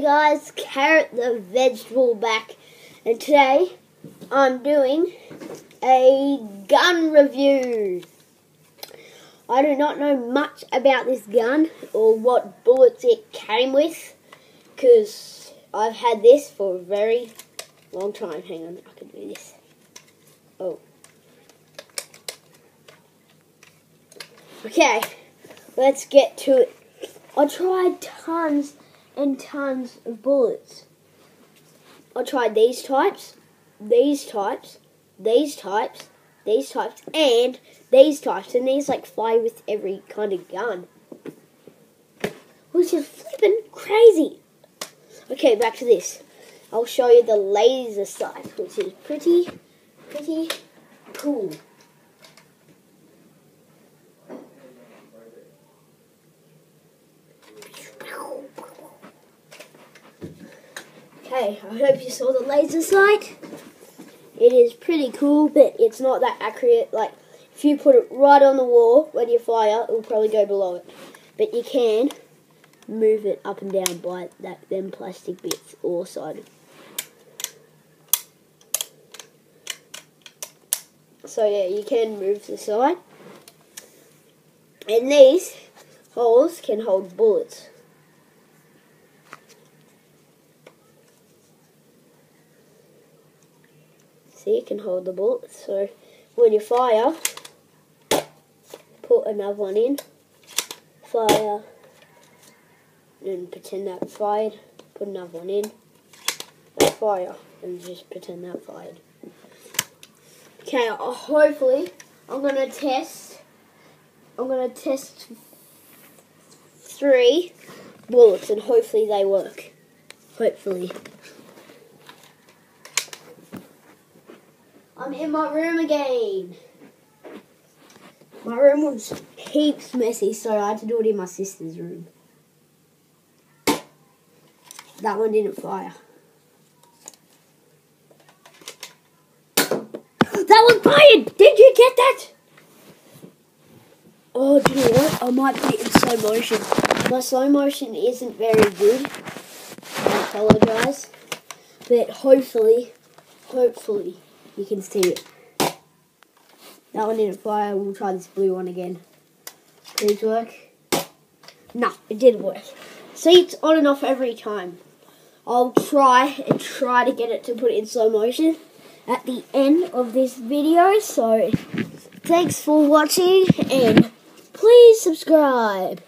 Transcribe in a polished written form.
Hey guys, Carrot the Vegetable back, and today I'm doing a gun review. I do not know much about this gun or what bullets it came with, because I've had this for a very long time. Hang on, I can do this. Oh. Okay, let's get to it. I tried tons and tons of bullets. I tried these types, these types, these types, these types, and these types, and these like fly with every kind of gun, which is flipping crazy. Okay, back to this. I'll show you the laser sight, which is pretty cool. Okay, I hope you saw the laser sight. It is pretty cool, but it's not that accurate. Like, if you put it right on the wall when you fire, it will probably go below it. But you can move it up and down by them plastic bits or side. So yeah, you can move the side. And these holes can hold bullets. See, it can hold the bullet, so when you fire, put another one in, fire, and pretend that fired, put another one in, and fire, and just pretend that fired. Okay, hopefully, I'm gonna test 3 bullets, and hopefully they work. Hopefully. I'm in my room again. My room was heaps messy, so I had to do it in my sister's room. That one didn't fire. That one fired! Did you get that? Oh, do you know what? I might put it in slow motion. My slow motion isn't very good. I apologise. But hopefully, you can see it. That one didn't fire. We'll try this blue one again. Please work. No, it didn't work. See, it's on and off every time. I'll try to get it to put it in slow motion at the end of this video. So, thanks for watching and please subscribe.